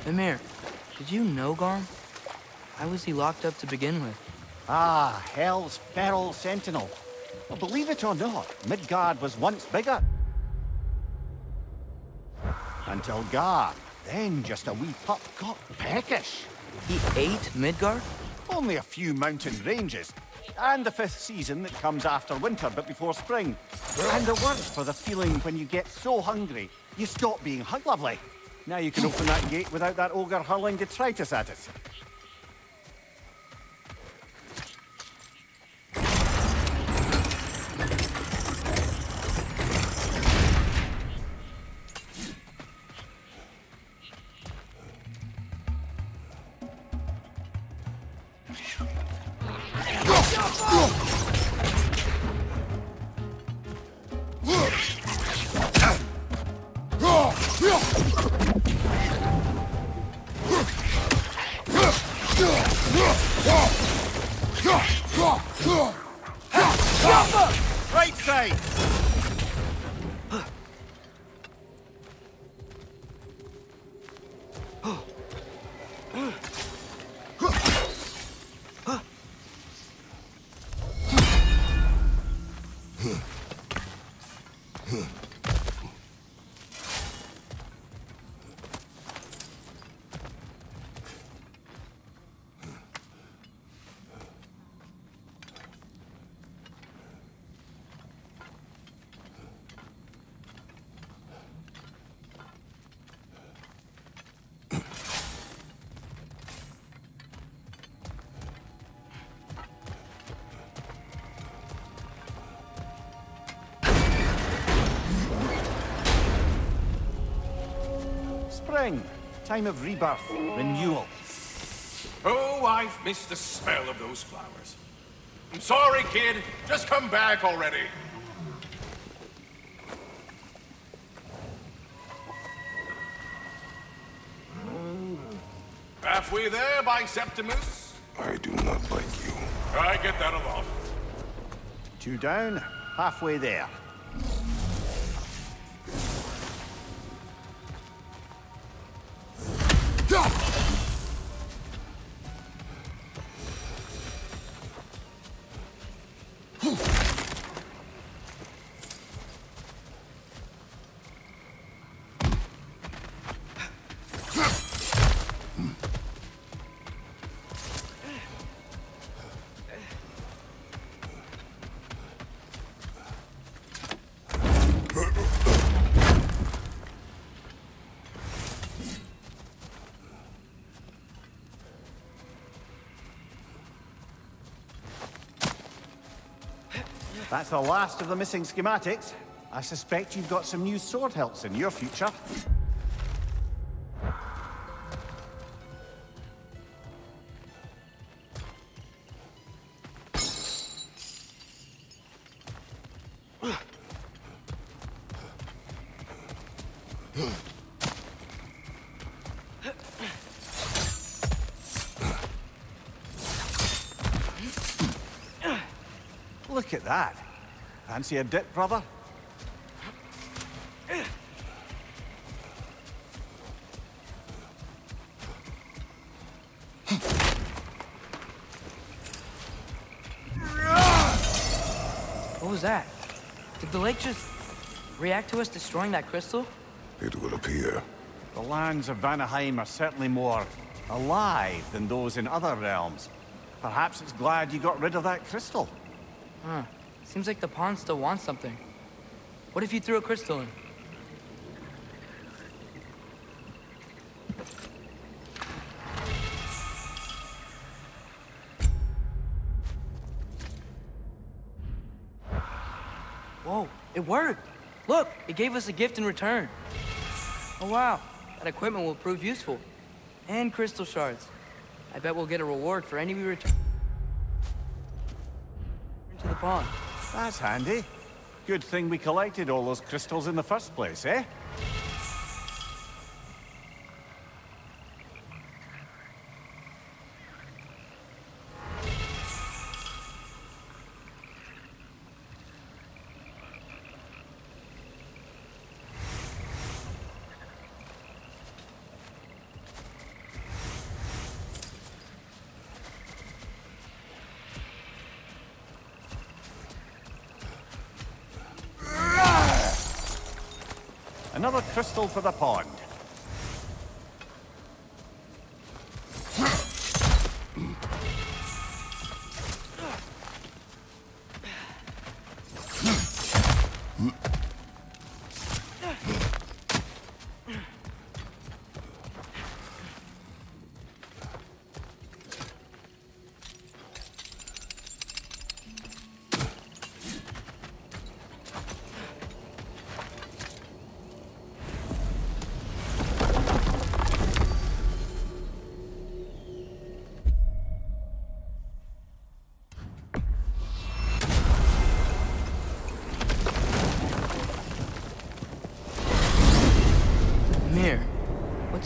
Mimir, did you know Garm? Why was he locked up to begin with? Ah, Hell's feral sentinel. Well, believe it or not, Midgard was once bigger. Until Gar, then just a wee pup, got peckish. He ate Midgard? Only a few mountain ranges. And the 5th season that comes after winter but before spring. And a word for the feeling when you get so hungry, you stop being lovely. Now you can open that gate without that ogre hurling detritus at it. Right side! Spring, time of rebirth, renewal. Oh, I've missed the smell of those flowers. I'm sorry, kid. Just come back already. Halfway there, Septimus. I do not like you. I get that a lot. 2 down, halfway there. That's the last of the missing schematics. I suspect you've got some new sword hilts in your future. Look at that. Fancy a dip, brother? What was that? Did the lake just react to us destroying that crystal? It would appear. The lands of Vanaheim are certainly more alive than those in other realms. Perhaps it's glad you got rid of that crystal. Huh. Seems like the pond still wants something. What if you threw a crystal in? Whoa, it worked! Look, it gave us a gift in return. Oh wow, that equipment will prove useful. And crystal shards. I bet we'll get a reward for any we return to the pond. That's handy. Good thing we collected all those crystals in the first place, eh? another crystal for the pond.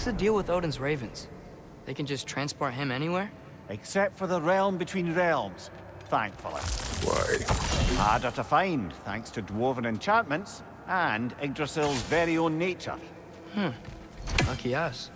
What's the deal with Odin's ravens? They can just transport him anywhere? Except for the realm between realms, thankfully. Why? Harder to find, thanks to dwarven enchantments and Yggdrasil's very own nature. Lucky us.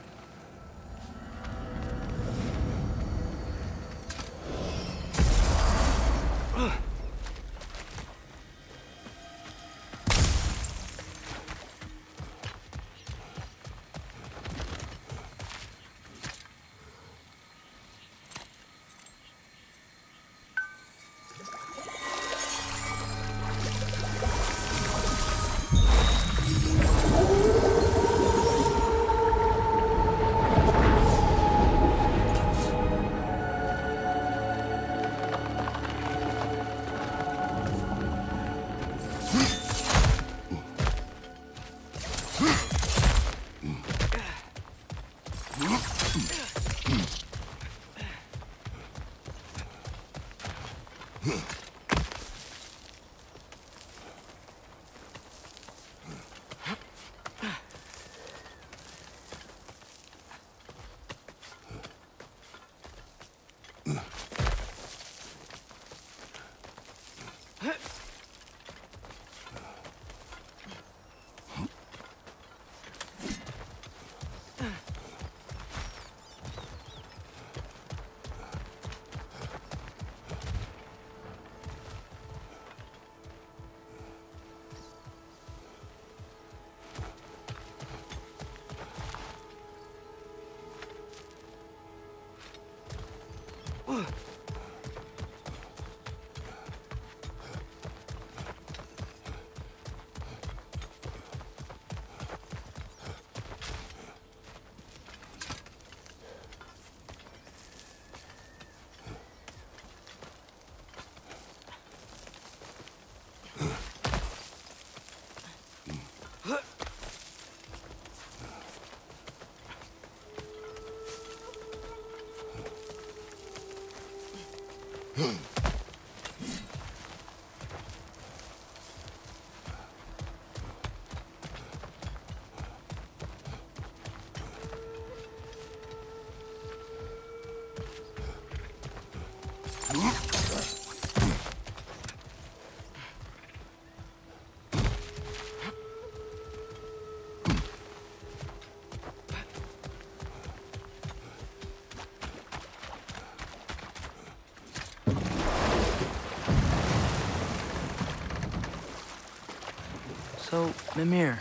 So, Mimir,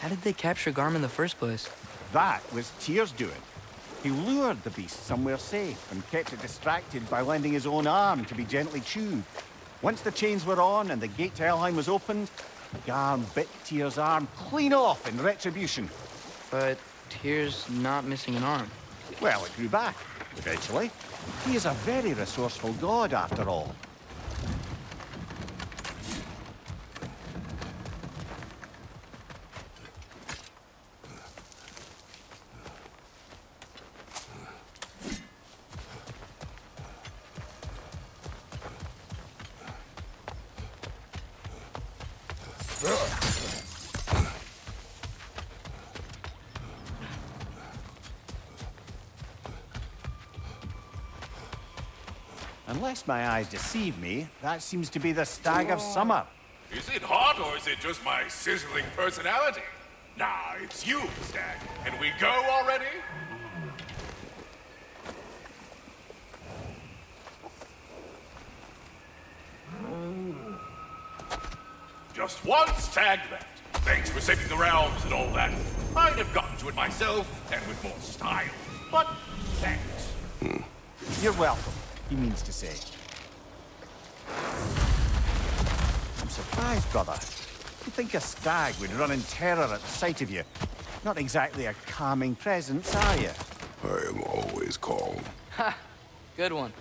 how did they capture Garm in the first place? That was Tyr's doing. He lured the beast somewhere safe and kept it distracted by lending his own arm to be gently chewed. Once the chains were on and the gate to Helheim was opened, Garm bit Tyr's arm clean off in retribution. But Tyr's not missing an arm. Well, it grew back, eventually. He is a very resourceful god, after all. Unless my eyes deceive me, that seems to be the Stag of Summer. Is it hot, or is it just my sizzling personality? Nah, it's you, Stag. Can we go already? Just one stag left. Thanks for saving the realms and all that. I'd have gotten to it myself, and with more style. But thanks. You're welcome, he means to say. I'm surprised, brother. You'd think a stag would run in terror at the sight of you. Not exactly a calming presence, are you? I am always calm. Ha! Good one.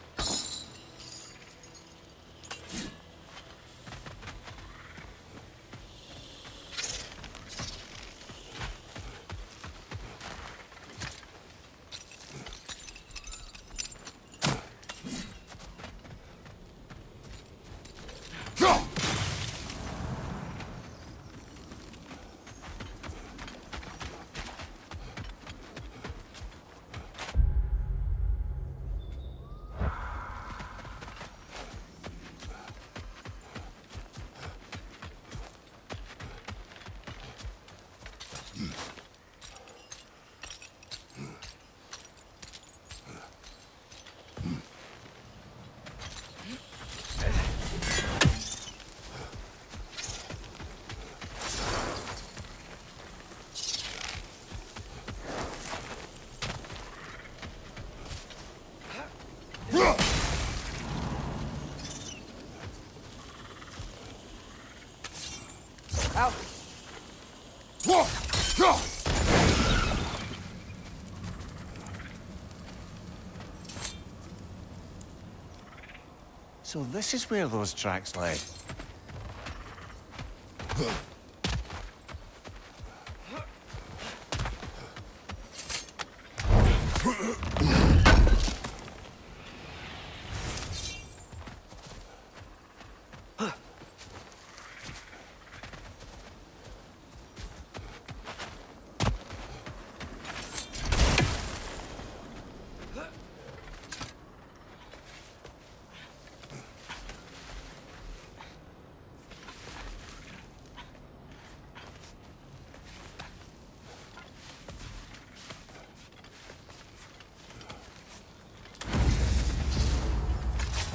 Out. So this is where those tracks led.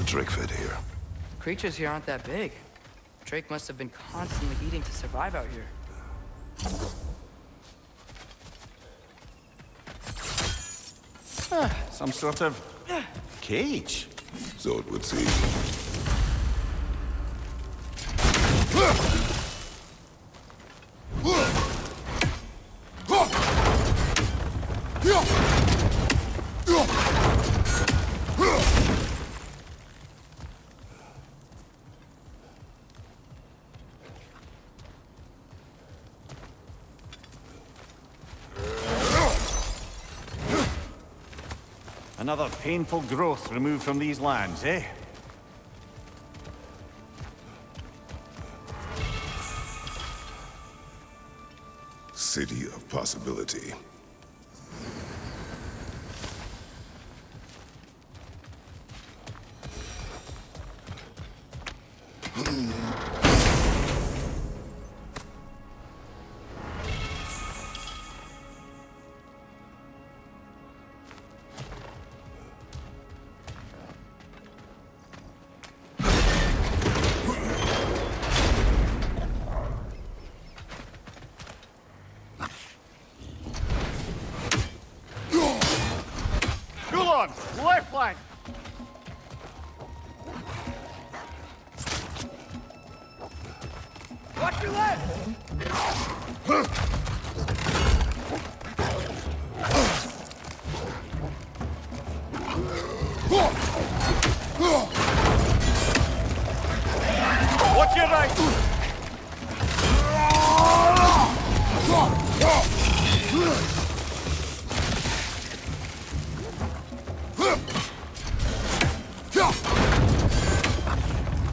Drake fed here. Creatures here aren't that big. Drake must have been constantly eating to survive out here. Some sort of cage. So it would seem. Another painful growth removed from these lands, eh? City of possibility. Left flank! Watch your left! Watch your right!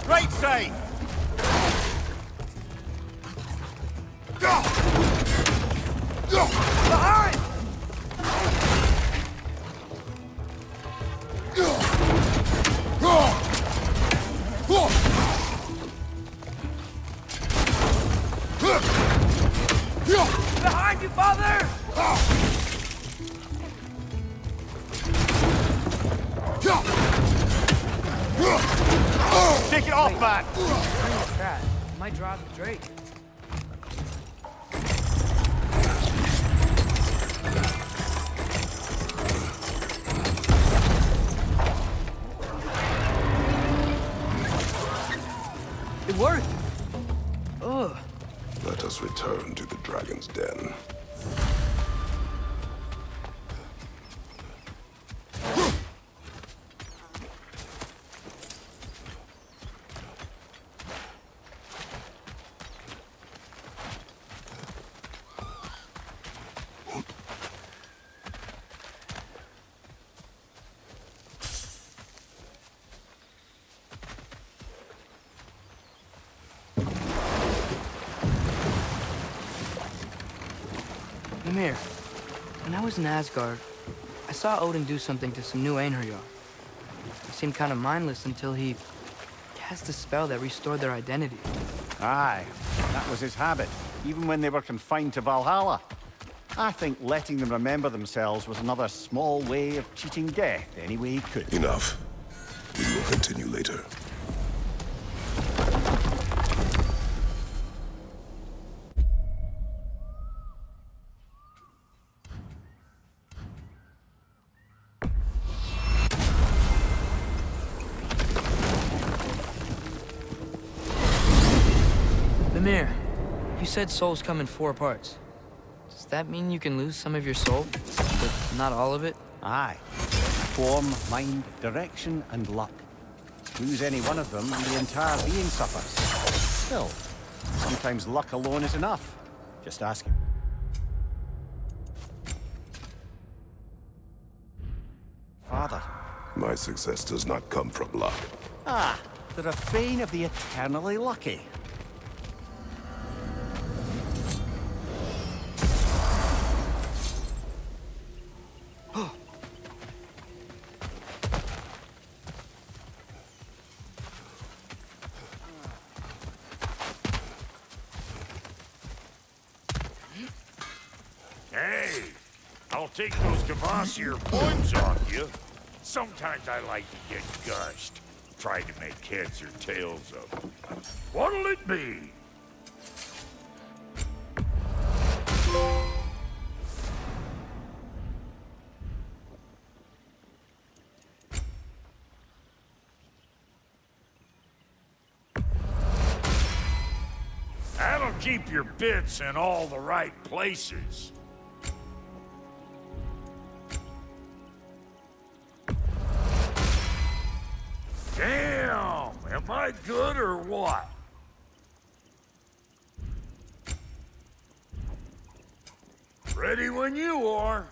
Right side! Behind! Behind you, father! Take it off, man! Turn the trap. Might drive the Drake. It worked! Ugh. Let us return to the dragon's den. Mimir, when I was in Asgard, I saw Odin do something to some new Einherjar. They seemed kind of mindless until he cast a spell that restored their identity. Aye, that was his habit, even when they were confined to Valhalla. I think letting them remember themselves was another small way of cheating death any way he could. Enough. We will continue later. Mimir, you said souls come in 4 parts. Does that mean you can lose some of your soul, but not all of it? Aye. Form, mind, direction, and luck. Lose any one of them, and the entire being suffers. Still, sometimes luck alone is enough. Just ask him. Father. My success does not come from luck. Ah, the refrain of the eternally lucky. Hey, I'll take those Kvasir points off you. Sometimes I like to get gushed. Try to make heads or tails of them. What'll it be? That'll keep your bits in all the right places. Damn! Am I good or what? Ready when you are.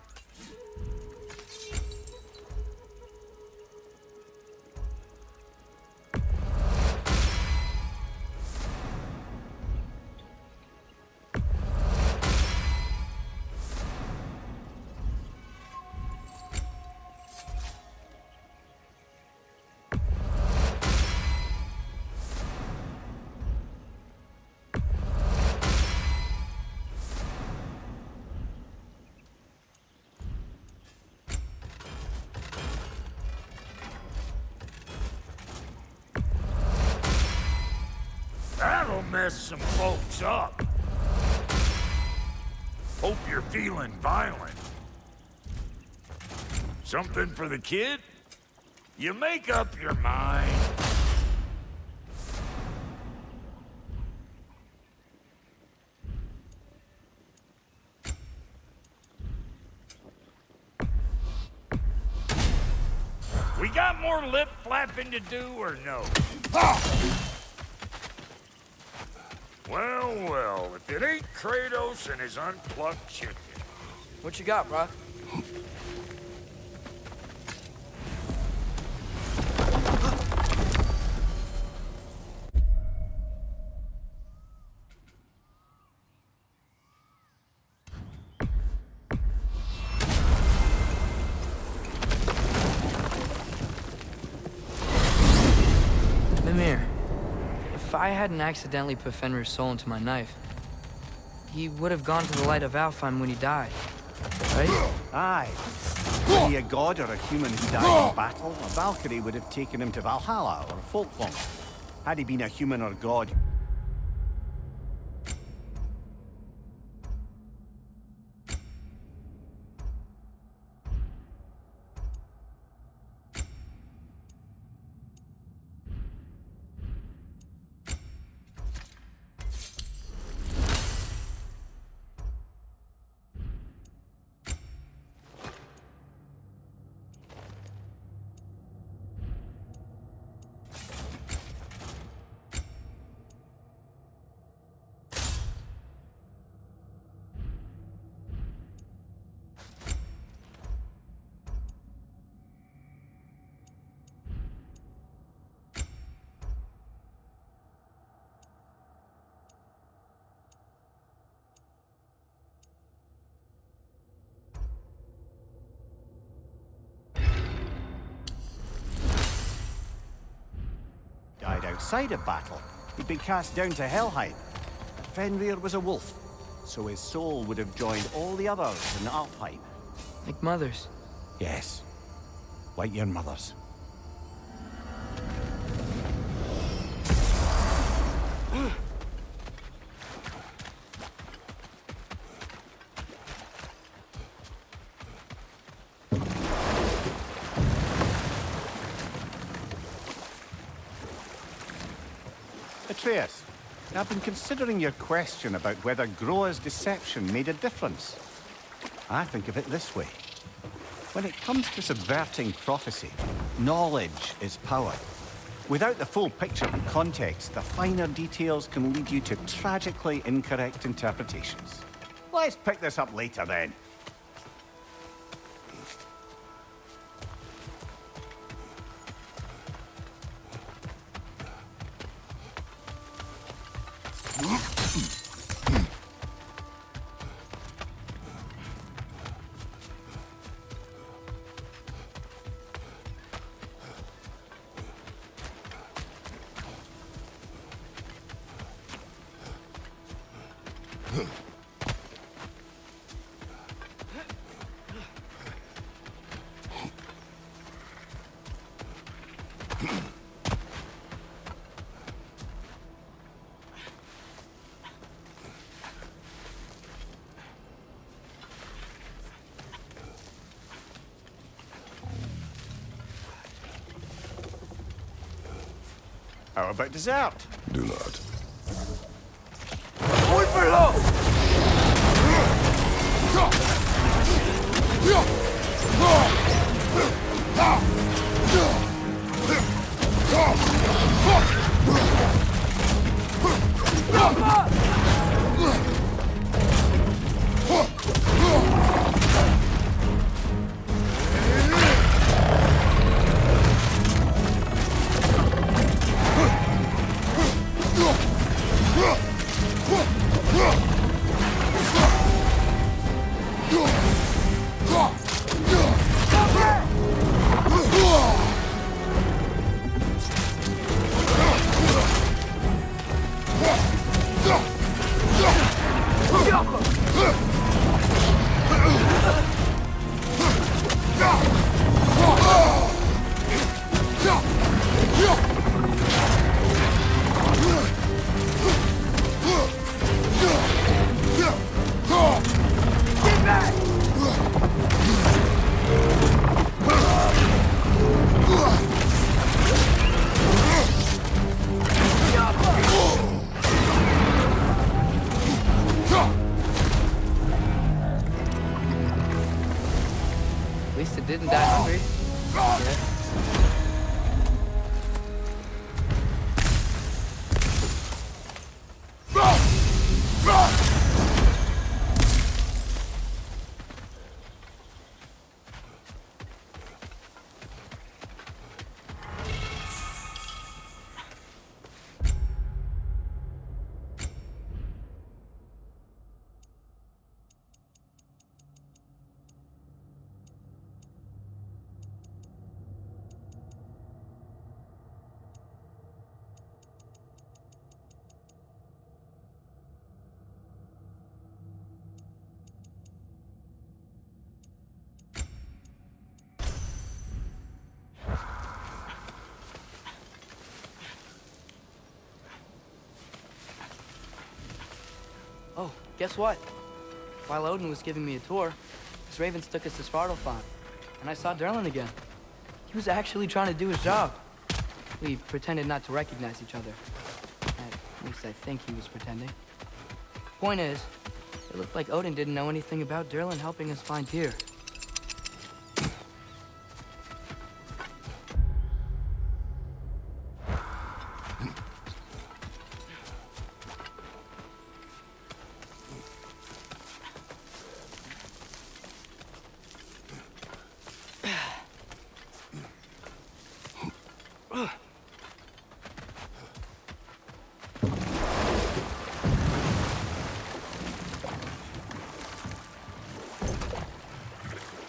That'll mess some folks up. Hope you're feeling violent. Something for the kid? You make up your mind. We got more lip flapping to do or no? Well, well, if it ain't Kratos and his unplugged chicken. What you got, bro? Mimir. If I hadn't accidentally put Fenrir's soul into my knife, he would have gone to the light of Alfheim when he died, right? Aye. Were he a god or a human who died in battle, a Valkyrie would have taken him to Valhalla or Folkvang. Had he been a human or god, outside of battle, he'd been cast down to Helheim. Fenrir was a wolf, so his soul would have joined all the others in Alfheim. Like mothers. Yes, like your mothers. Atreus, I've been considering your question about whether Groa's deception made a difference. I think of it this way. When it comes to subverting prophecy, knowledge is power. Without the full picture and context, the finer details can lead you to tragically incorrect interpretations. Let's pick this up later then. How about dessert? Do not. Going for low! At least it didn't die hungry. Yeah. Oh, guess what? While Odin was giving me a tour, his ravens took us to Svartalfheim, and I saw Durlin again. He was actually trying to do his job. We pretended not to recognize each other. At least I think he was pretending. Point is, it looked like Odin didn't know anything about Durlin helping us find Tyr.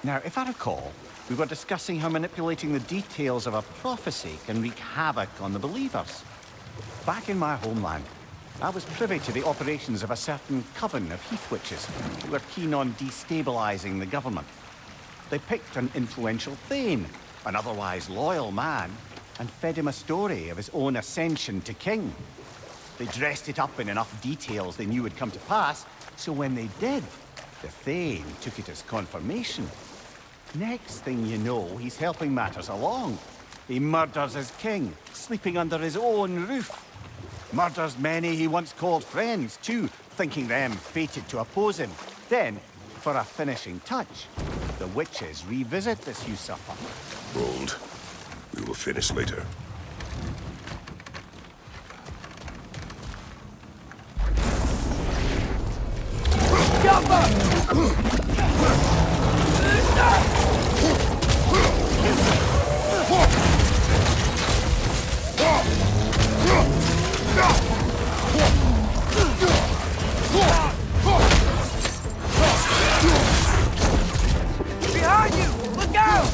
Now, if I recall, we were discussing how manipulating the details of a prophecy can wreak havoc on the believers. Back in my homeland, I was privy to the operations of a certain coven of heath witches who were keen on destabilizing the government. They picked an influential Thane, an otherwise loyal man, and fed him a story of his own ascension to king. They dressed it up in enough details they knew would come to pass, so when they did, the Thane took it as confirmation. Next thing you know, he's helping matters along. He murders his king, sleeping under his own roof. Murders many he once called friends, too, thinking them fated to oppose him. Then, for a finishing touch, the witches revisit this usurper. Bold. We will finish later. Behind you! Look out!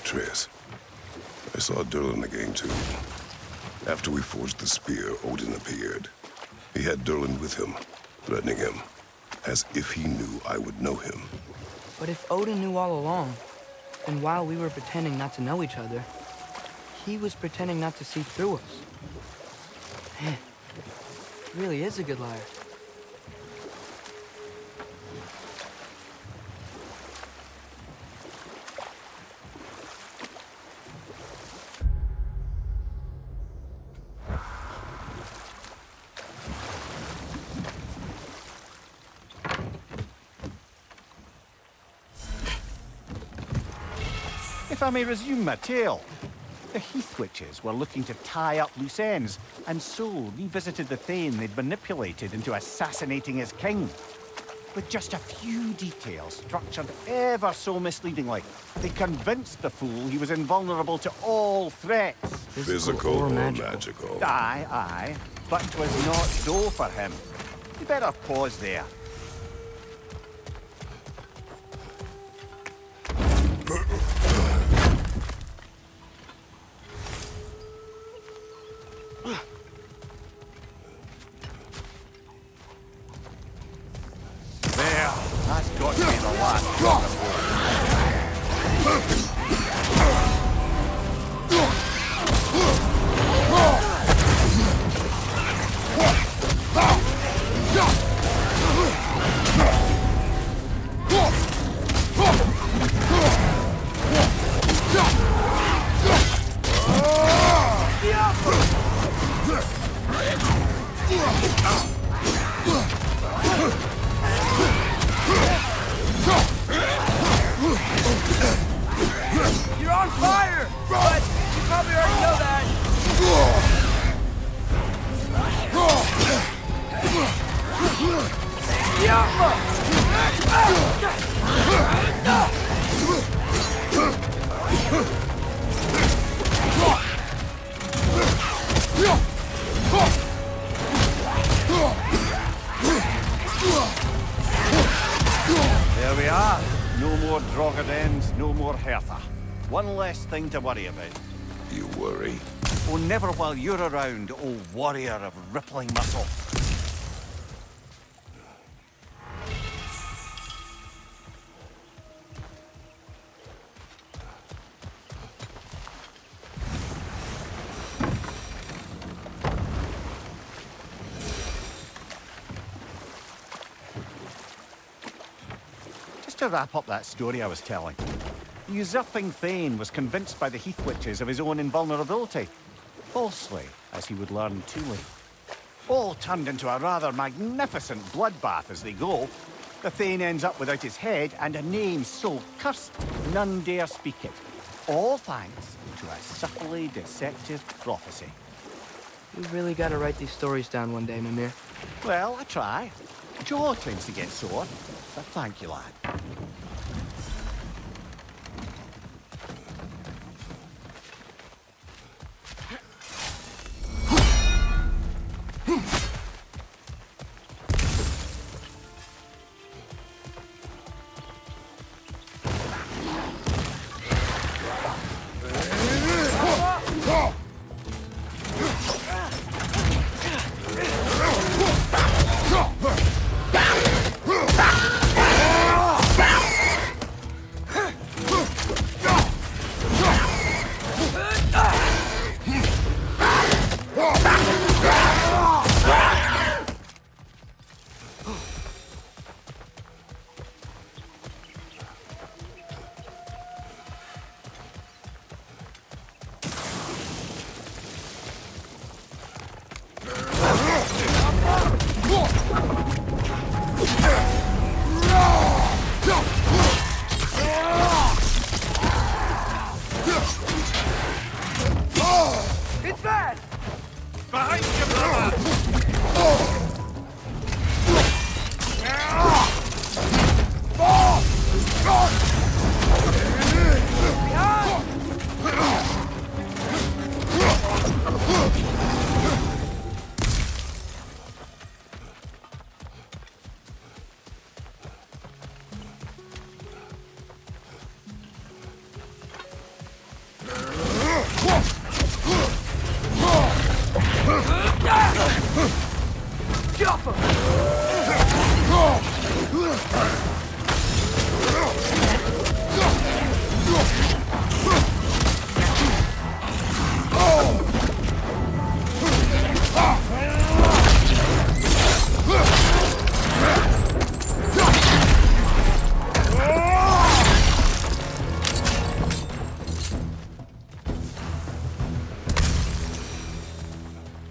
Triss, I saw Durlin again too. After we forged the spear, Odin appeared. He had Durlin with him, threatening him, as if he knew I would know him. But if Odin knew all along, then while we were pretending not to know each other, he was pretending not to see through us. Man, he really is a good liar. If I may resume my tale, the Heath Witches were looking to tie up loose ends, and so revisited the Thane they'd manipulated into assassinating his king. With just a few details structured ever so misleadingly, they convinced the fool he was invulnerable to all threats. Physical or magical? Aye, aye, but 'twas not so for him. You better pause there. There, that's got to be the last drop of You're on fire! But you probably already know that. There we are. No more Drogadens, no more Hertha. One less thing to worry about. You worry? Oh, never while you're around, oh warrior of rippling muscle. Just to wrap up that story I was telling. The usurping Thane was convinced by the Heath Witches of his own invulnerability. Falsely, as he would learn too late. All turned into a rather magnificent bloodbath as they go. The Thane ends up without his head and a name so cursed none dare speak it. All thanks to a subtly deceptive prophecy. You've really got to write these stories down one day, Mimir. Well, I try. Jaw tends to get sore, but thank you, lad.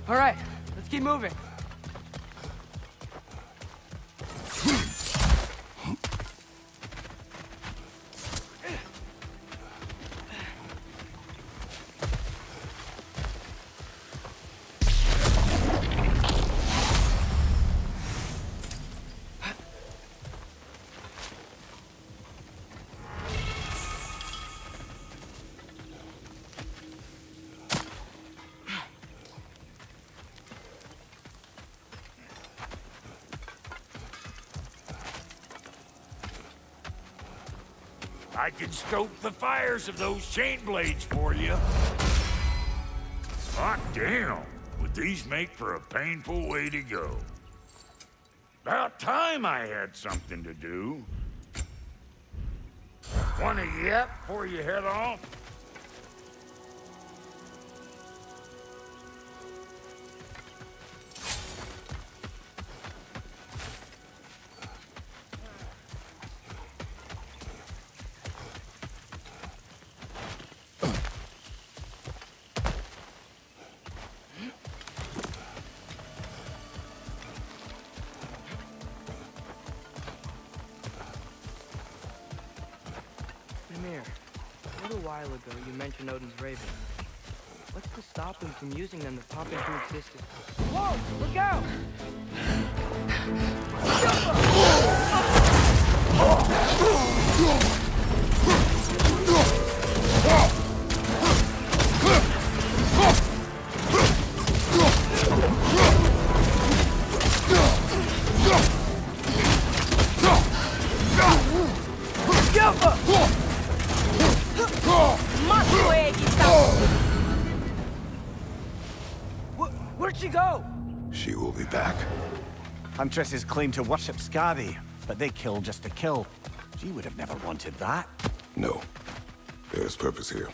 All right, let's keep moving. I can stoke the fires of those chain blades for you. Hot damn, would these make for a painful way to go? About time I had something to do. Want a yet before you head off? Mimir, a little while ago you mentioned Odin's Raven. What's to stop him from using them to pop into existence? Whoa! Look out! Where'd she go? She will be back. Huntresses claim to worship Skadi, but they kill just to kill. She would have never wanted that. No. There's purpose here,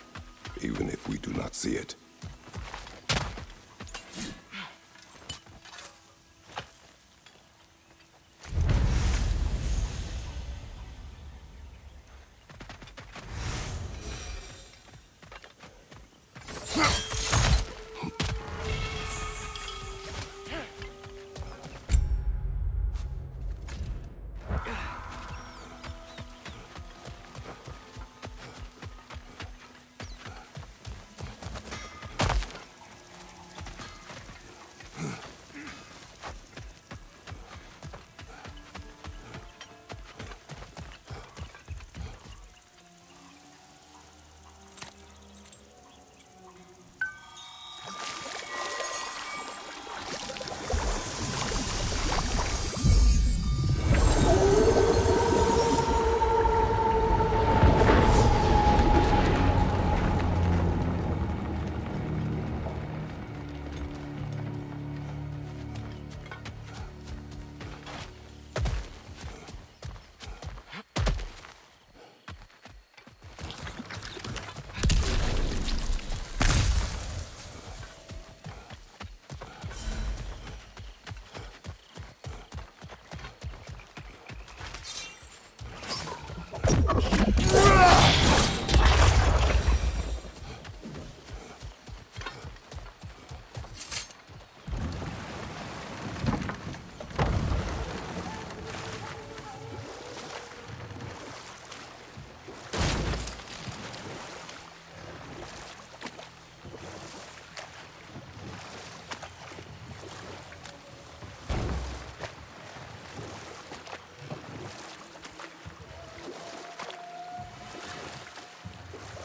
even if we do not see it.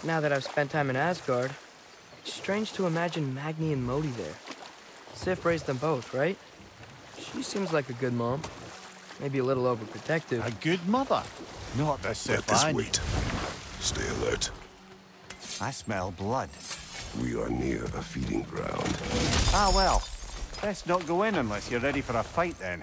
Now that I've spent time in Asgard, it's strange to imagine Magni and Modi there. Sif raised them both, right? She seems like a good mom. Maybe a little overprotective. A good mother. Not the Sif. Let this wait. Stay alert. I smell blood. We are near a feeding ground. Ah, well. Best not go in unless you're ready for a fight, then.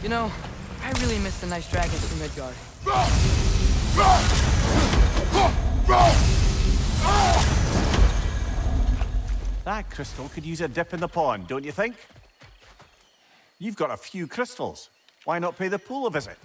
You know, I really miss the nice dragons from Midgard. That crystal could use a dip in the pond, don't you think? You've got a few crystals. Why not pay the pool a visit?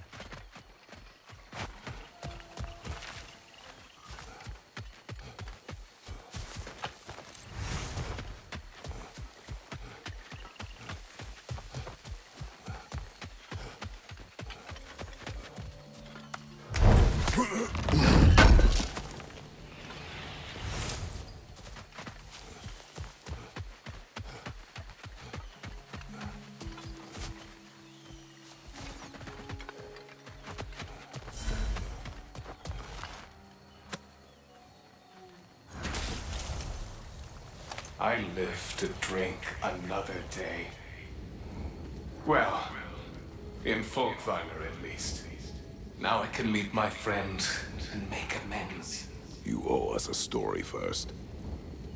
I live to drink another day. Well, in Folkvanger at least. Now I can meet my friend and make amends. You owe us a story first.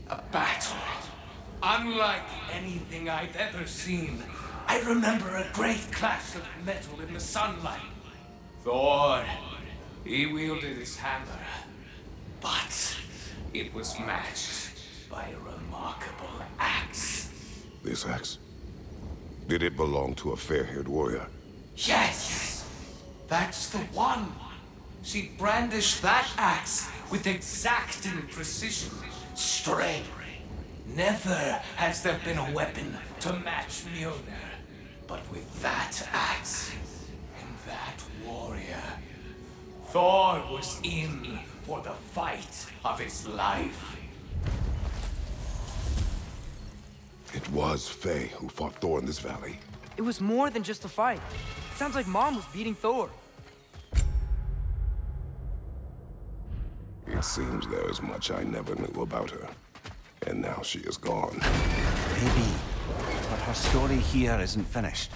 A battle. Unlike anything I'd ever seen. I remember a great clash of metal in the sunlight. Thor, he wielded his hammer. But it was matched by a remarkable axe. This axe? Did it belong to a fair-haired warrior? Yes! That's the one! She brandished that axe with exacting precision. Straight. Never has there been a weapon to match Mjolnir. But with that axe, and that warrior, Thor was in for the fight of his life. It was Faye who fought Thor in this valley. It was more than just a fight. Sounds like Mom was beating Thor. It seems there is much I never knew about her. And now she is gone. Maybe. But her story here isn't finished.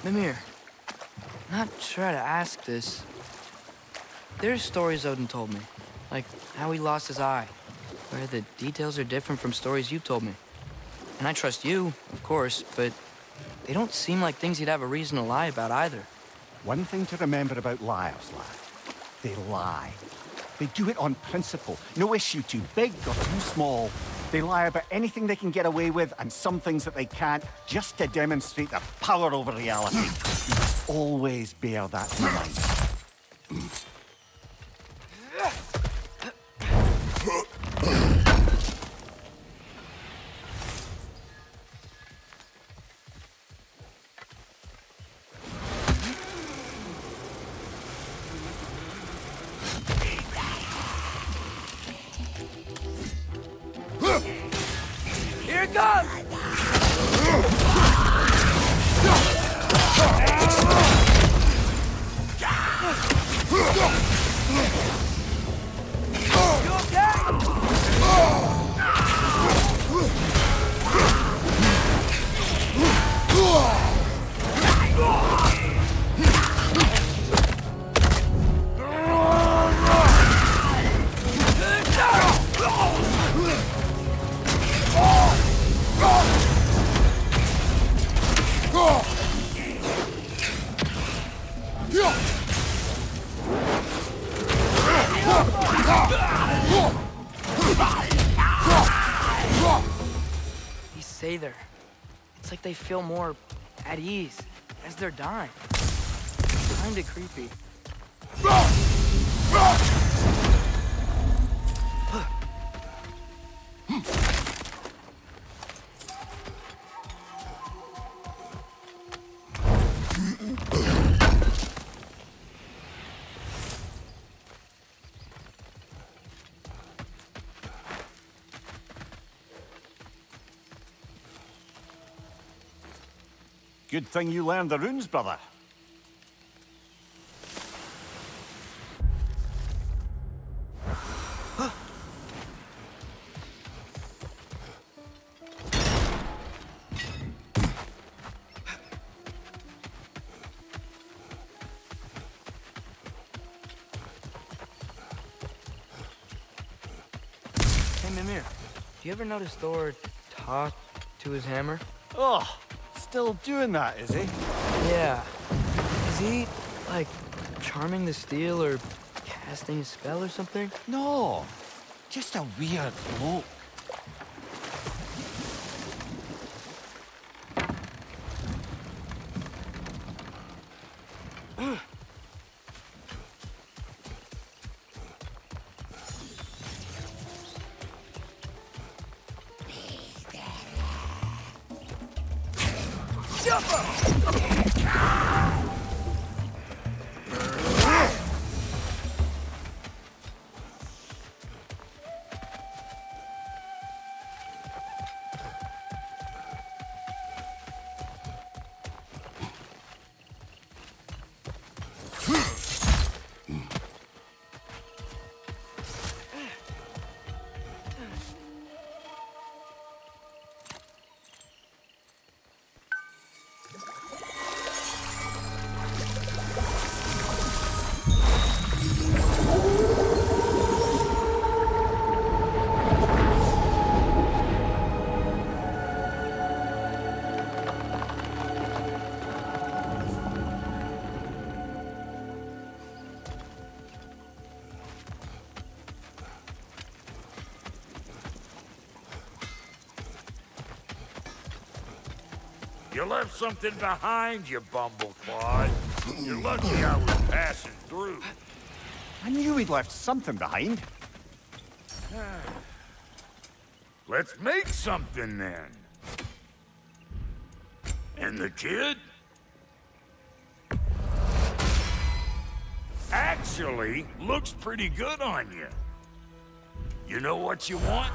Mimir, not sure how to ask this. There's stories Odin told me, like how he lost his eye, where the details are different from stories you've told me. And I trust you, of course, but they don't seem like things he'd have a reason to lie about either. One thing to remember about liars, lad. They lie. They do it on principle. No issue too big or too small. They lie about anything they can get away with and some things that they can't, just to demonstrate their power over reality. You must always bear that in mind. Here it comes! You okay? These Sather, it's like they feel more at ease as they're dying. Kinda creepy. Good thing you learned the runes, brother. Hey, Mimir, do you ever notice Thor talk to his hammer? Oh, still doing that, is he? Yeah. Is he, like, charming the steel or casting a spell or something? No, just a weird bloke. You left something behind, you bumbleclod. You're lucky I was passing through. I knew we'd left something behind. Let's make something then. And the kid? Actually, looks pretty good on you. You know what you want?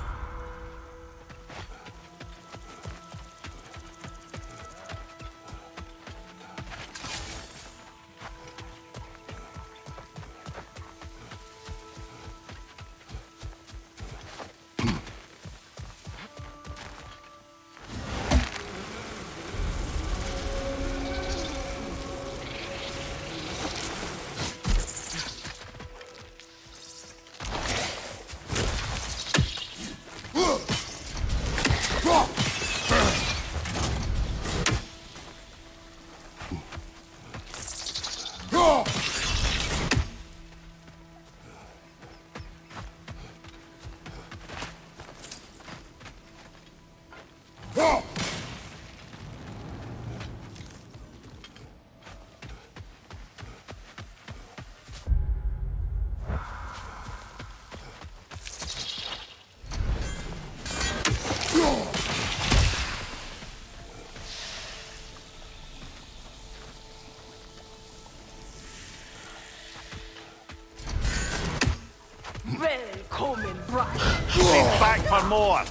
Welcome, bride. He's back for more.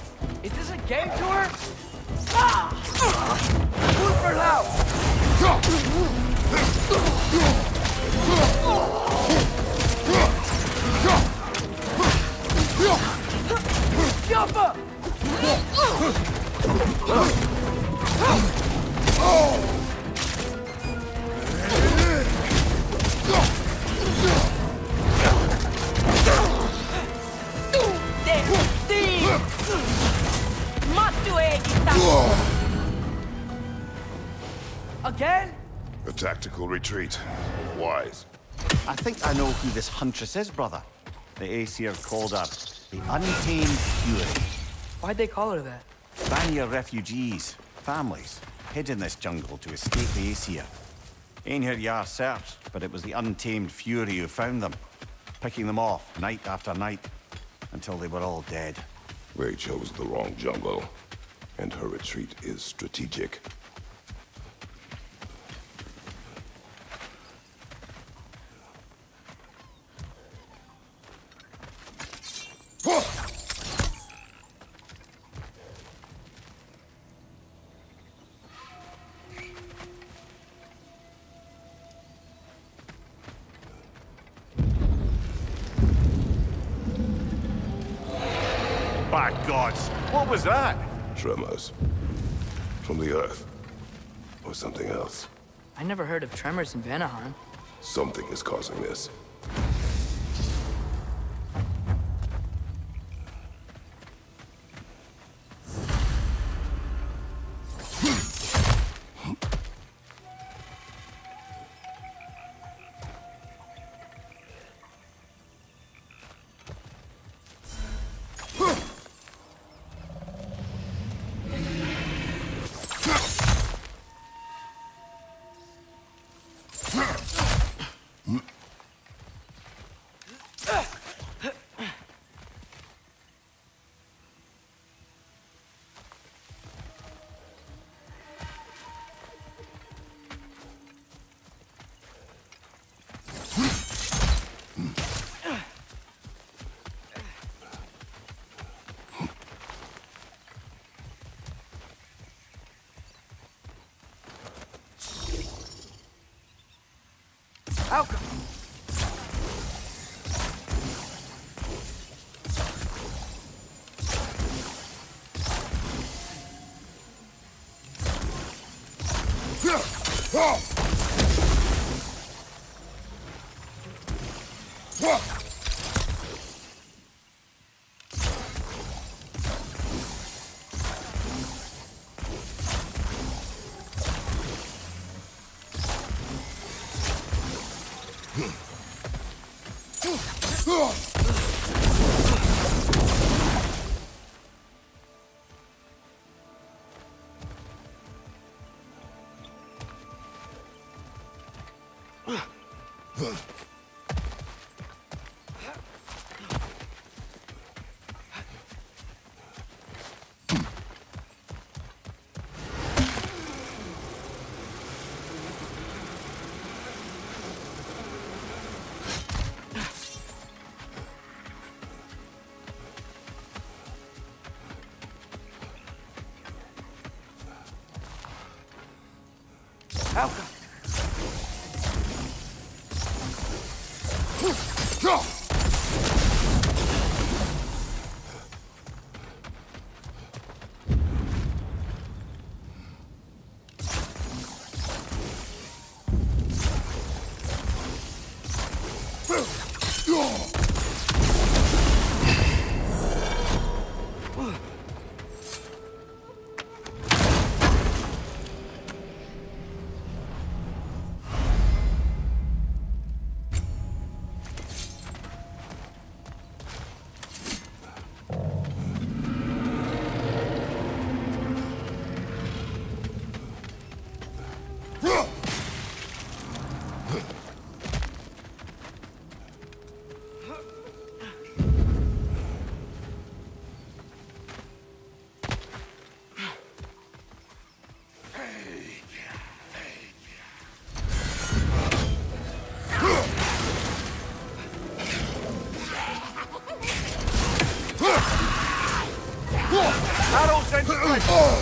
Is this a game tour? Ah! Move for loud. Jump up! Again? A tactical retreat. Wise. I think I know who this huntress is, brother. The Aesir called her the Untamed Fury. Why'd they call her that? Vanir refugees, families, hid in this jungle to escape the Aesir. Einhir Yar searched, but it was the Untamed Fury who found them, picking them off night after night, until they were all dead. They chose the wrong jungle, and her retreat is strategic. By gods, what was that? Tremors. From the earth. Or something else. I never heard of tremors in Vanaheim. Something is causing this. Outcome. Outcome.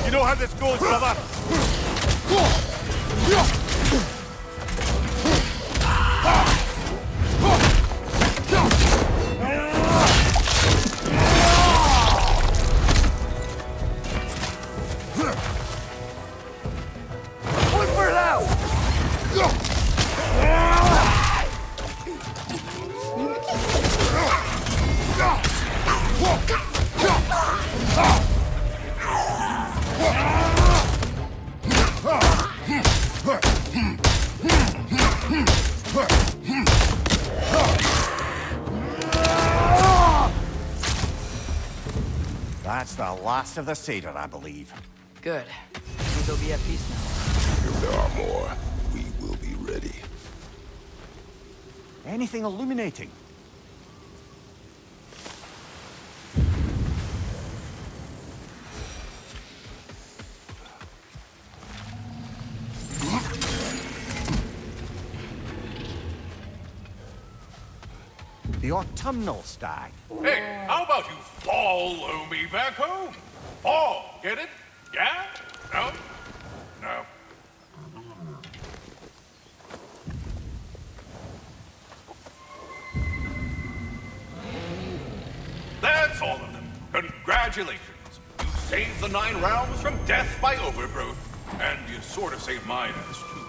You know how this goes, brother. That's the last of the Seder, I believe. Good. Means they'll be at peace now. If there are more, we will be ready. Anything illuminating? The autumnal stag. Hey, how about you follow me back home? Fall, get it? Yeah? No? No. That's all of them. Congratulations. You saved the 9 realms from death by overgrowth. And you sort of saved mine ass, too.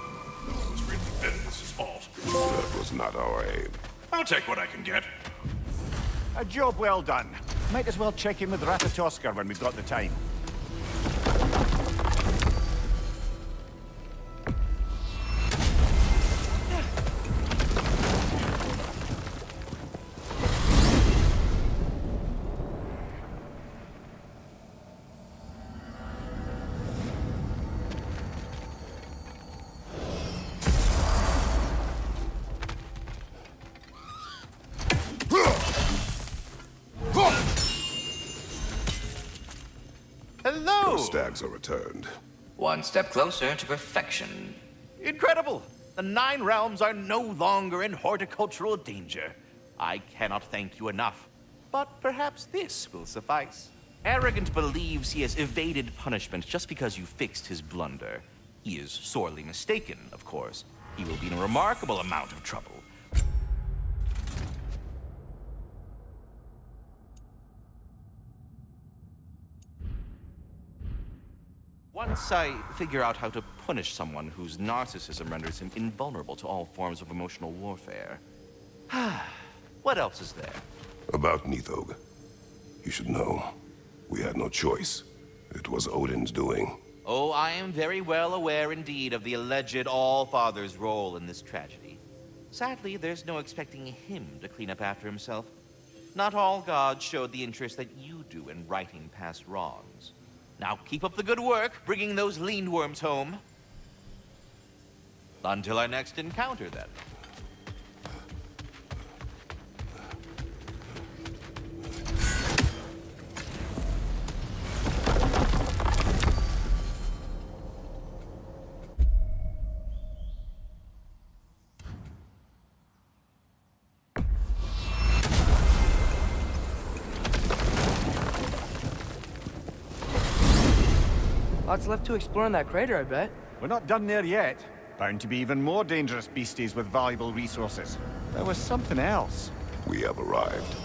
It was really Ventus's fault. That was not our aim. I'll take what I can get. A job well done. Might as well check in with Ratatoskr when we've got the time. Hello! The stags are returned. One step closer to perfection. Incredible! The 9 realms are no longer in horticultural danger. I cannot thank you enough. But perhaps this will suffice. Arrogant believes he has evaded punishment just because you fixed his blunder. He is sorely mistaken, of course. he will be in a remarkable amount of trouble. Once I figure out how to punish someone whose narcissism renders him invulnerable to all forms of emotional warfare. What else is there? About Nithog. You should know. We had no choice. It was Odin's doing. Oh, I am very well aware indeed of the alleged All-Father's role in this tragedy. Sadly, there's no expecting him to clean up after himself. Not all gods showed the interest that you do in righting past wrongs. Now keep up the good work, bringing those lean worms home. Until our next encounter, then. Lots left to explore in that crater, I bet. We're not done there yet. Bound to be even more dangerous beasties with valuable resources. There was something else. We have arrived.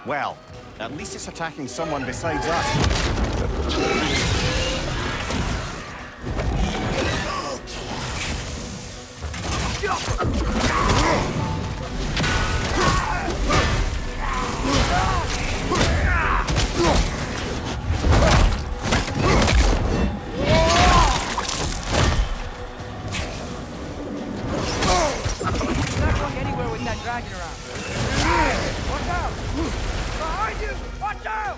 Well, at least it's attacking someone besides us. Not going anywhere with that dragon around. Watch out! Behind you! Watch out!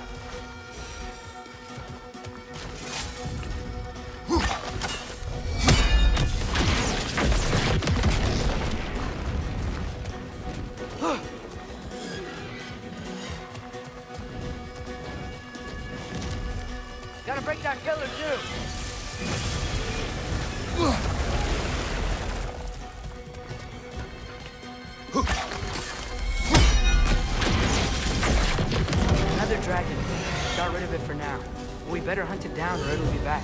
Gotta break that killer too. Another dragon. Got rid of it for now. But we better hunt it down or it'll be back.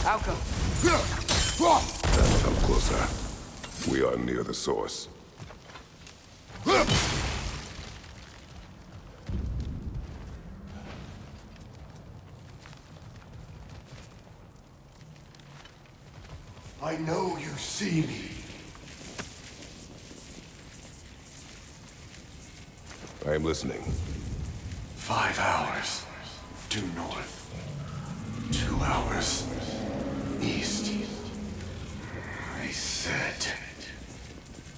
Outcome. Come closer. We are near the source. I know you see me. I am listening. 5 hours due north. 2 hours east. I said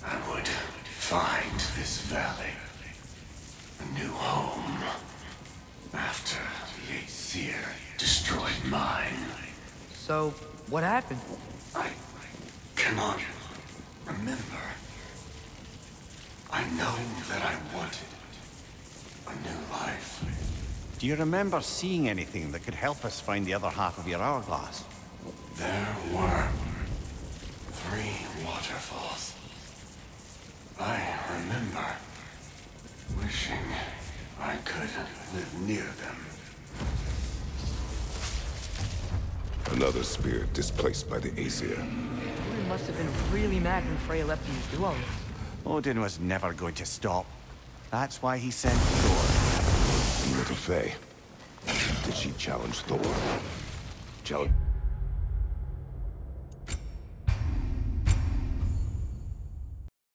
I would find this valley a new home after the Aesir destroyed mine. So, what happened? I cannot remember. I know that I wanted a new life. Do you remember seeing anything that could help us find the other half of your hourglass? There were 3 waterfalls. I remember wishing I could live near them. Another spirit displaced by the Aesir. Odin must have been really mad when Freya left him to do all this. Odin was never going to stop. That's why he sent Thor. And little Faye. Did she challenge Thor? Challenge...